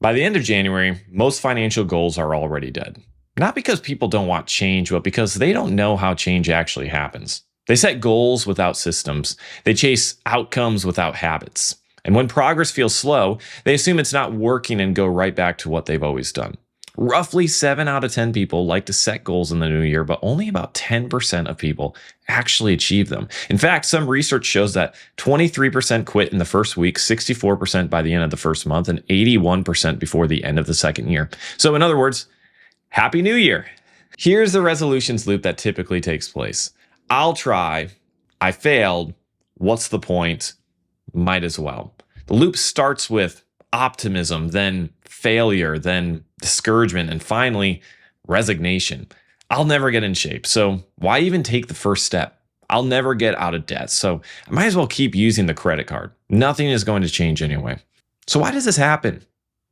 By the end of January, most financial goals are already dead. Not because people don't want change, but because they don't know how change actually happens. They set goals without systems. They chase outcomes without habits. And when progress feels slow, they assume it's not working and go right back to what they've always done. Roughly 7 out of 10 people like to set goals in the new year, but only about 10% of people actually achieve them. In fact, some research shows that 23% quit in the first week, 64% by the end of the first month, and 81% before the end of the second year. So in other words, Happy New Year. Here's the resolutions loop that typically takes place. I'll try. I failed. What's the point? Might as well. The loop starts with optimism, then failure, then discouragement, and finally resignation. I'll never get in shape, so why even take the first step? I'll never get out of debt, so I might as well keep using the credit card. Nothing is going to change anyway. So why does this happen?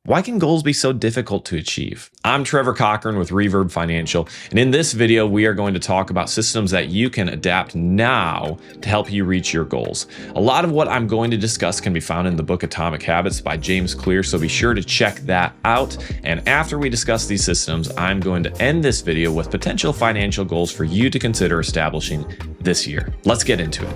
Why can goals be so difficult to achieve? I'm Trevor Cochran with Reverb Financial, and in this video, we are going to talk about systems that you can adapt now to help you reach your goals. A lot of what I'm going to discuss can be found in the book Atomic Habits by James Clear, so be sure to check that out. And after we discuss these systems, I'm going to end this video with potential financial goals for you to consider establishing this year. Let's get into it.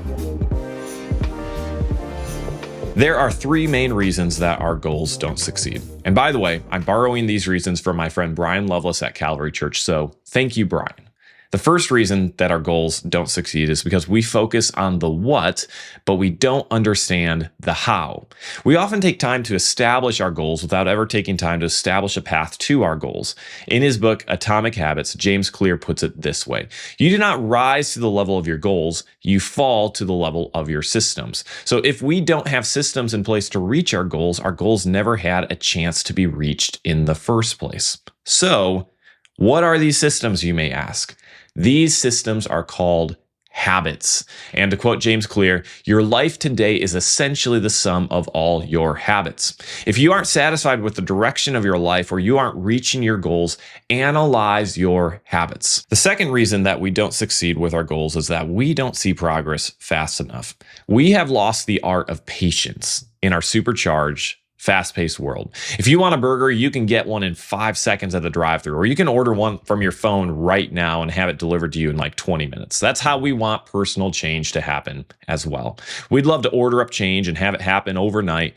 There are 3 main reasons that our goals don't succeed. And by the way, I'm borrowing these reasons from my friend Brian Lovelace at Calvary Church, so thank you, Brian. The first reason that our goals don't succeed is because we focus on the what, but we don't understand the how. We often take time to establish our goals without ever taking time to establish a path to our goals. In his book, Atomic Habits, James Clear puts it this way: you do not rise to the level of your goals, you fall to the level of your systems. So if we don't have systems in place to reach our goals never had a chance to be reached in the first place. So what are these systems, you may ask? These systems are called habits. And to quote James Clear, your life today is essentially the sum of all your habits. If you aren't satisfied with the direction of your life or you aren't reaching your goals, analyze your habits. The second reason that we don't succeed with our goals is that we don't see progress fast enough. We have lost the art of patience in our supercharged, fast-paced world. If you want a burger, you can get one in 5 seconds at the drive-thru, or you can order one from your phone right now and have it delivered to you in like 20 minutes. That's how we want personal change to happen as well. We'd love to order up change and have it happen overnight,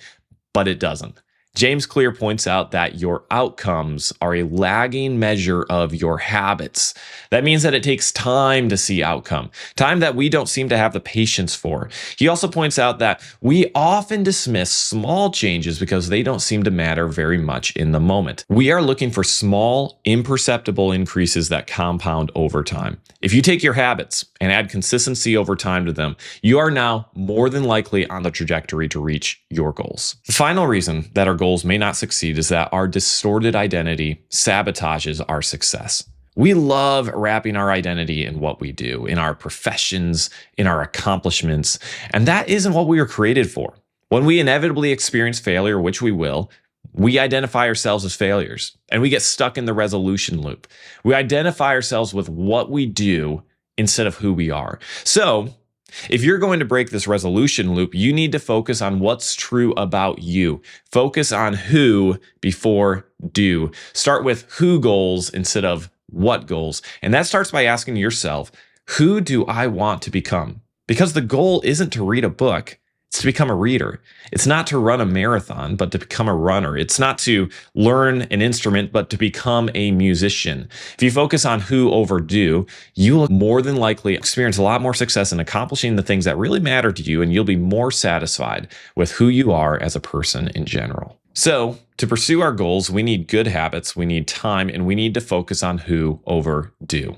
but it doesn't. James Clear points out that your outcomes are a lagging measure of your habits. That means that it takes time to see outcome, time that we don't seem to have the patience for. He also points out that we often dismiss small changes because they don't seem to matter very much in the moment. We are looking for small, imperceptible increases that compound over time. If you take your habits and add consistency over time to them, you are now more than likely on the trajectory to reach your goals. The final reason that our goals may not succeed is that our distorted identity sabotages our success. We love wrapping our identity in what we do, in our professions, in our accomplishments, and that isn't what we were created for. When we inevitably experience failure, which we will, we identify ourselves as failures, and we get stuck in the resolution loop. We identify ourselves with what we do instead of who we are. So, if you're going to break this resolution loop, you need to focus on what's true about you. Focus on who before do. Start with who goals instead of what goals. And that starts by asking yourself, who do I want to become? Because the goal isn't to read a book. It's to become a reader. It's not to run a marathon, but to become a runner. It's not to learn an instrument, but to become a musician. If you focus on who over do, you will more than likely experience a lot more success in accomplishing the things that really matter to you, and you'll be more satisfied with who you are as a person in general. So, to pursue our goals, we need good habits, we need time, and we need to focus on who over do.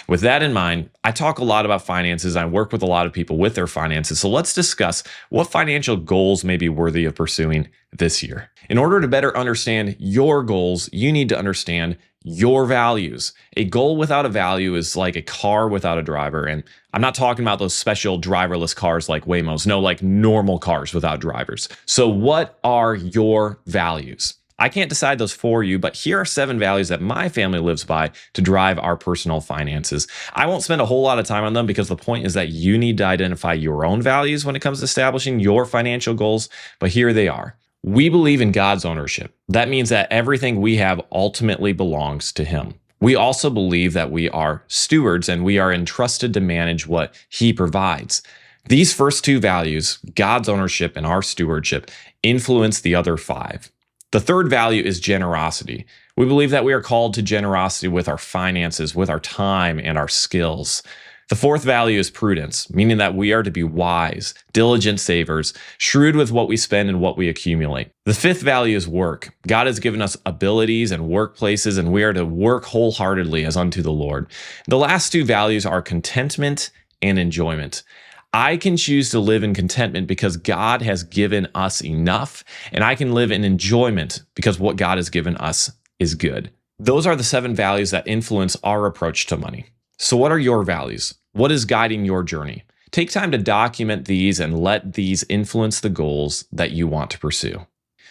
With that in mind, I talk a lot about finances. I work with a lot of people with their finances. So let's discuss what financial goals may be worthy of pursuing this year. In order to better understand your goals, you need to understand your values. A goal without a value is like a car without a driver. And I'm not talking about those special driverless cars like Waymos. No, like normal cars without drivers. So what are your values? I can't decide those for you, but here are 7 values that my family lives by to drive our personal finances. I won't spend a whole lot of time on them because the point is that you need to identify your own values when it comes to establishing your financial goals, but here they are. We believe in God's ownership. That means that everything we have ultimately belongs to Him. We also believe that we are stewards and we are entrusted to manage what He provides. These first two values, God's ownership and our stewardship, influence the other five. The third value is generosity. We believe that we are called to generosity with our finances, with our time, and our skills. The fourth value is prudence, meaning that we are to be wise, diligent savers, shrewd with what we spend and what we accumulate. The fifth value is work. God has given us abilities and workplaces, and we are to work wholeheartedly as unto the Lord. The last two values are contentment and enjoyment. I can choose to live in contentment because God has given us enough, and I can live in enjoyment because what God has given us is good. Those are the 7 values that influence our approach to money. So what are your values? What is guiding your journey? Take time to document these and let these influence the goals that you want to pursue.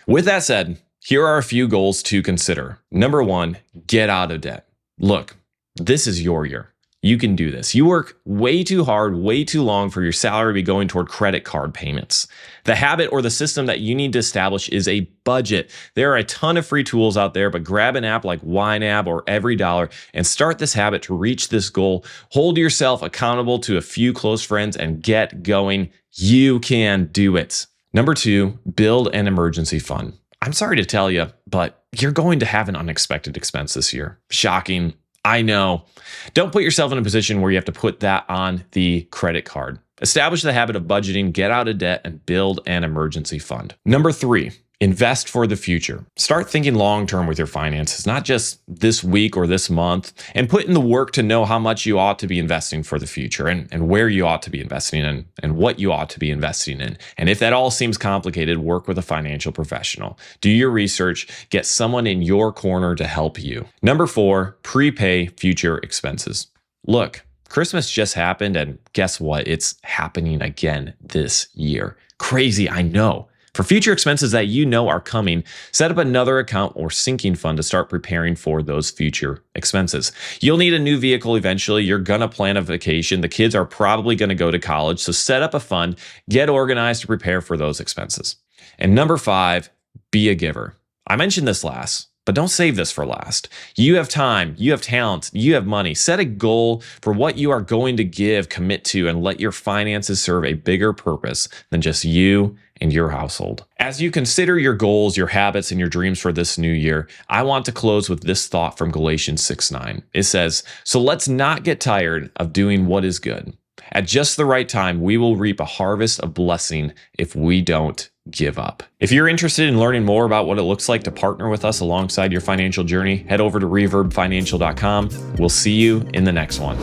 With that said, here are a few goals to consider. Number 1, get out of debt. Look, this is your year. You can do this. You work way too hard, way too long for your salary to be going toward credit card payments. The habit or the system that you need to establish is a budget. There are a ton of free tools out there, but grab an app like YNAB or EveryDollar and start this habit to reach this goal. Hold yourself accountable to a few close friends and get going. You can do it. Number 2, build an emergency fund. I'm sorry to tell you, but you're going to have an unexpected expense this year. Shocking. I know. Don't put yourself in a position where you have to put that on the credit card. Establish the habit of budgeting, get out of debt, and build an emergency fund. Number 3, invest for the future. Start thinking long-term with your finances, not just this week or this month, and put in the work to know how much you ought to be investing for the future and where you ought to be investing in and what you ought to be investing in. And if that all seems complicated, work with a financial professional. Do your research, get someone in your corner to help you. Number 4, prepay future expenses. Look, Christmas just happened, and guess what? It's happening again this year. Crazy, I know. For future expenses that you know are coming, set up another account or sinking fund to start preparing for those future expenses. You'll need a new vehicle eventually. You're going to plan a vacation. The kids are probably going to go to college. So set up a fund, get organized to prepare for those expenses. And number 5, be a giver. I mentioned this last, but don't save this for last. You have time, you have talent, you have money. Set a goal for what you are going to give, commit to, and let your finances serve a bigger purpose than just you and your household. As you consider your goals, your habits, and your dreams for this new year, I want to close with this thought from Galatians 6:9. It says, "So let's not get tired of doing what is good. At just the right time, we will reap a harvest of blessing if we don't give up." If you're interested in learning more about what it looks like to partner with us alongside your financial journey, head over to reverbfinancial.com. We'll see you in the next one.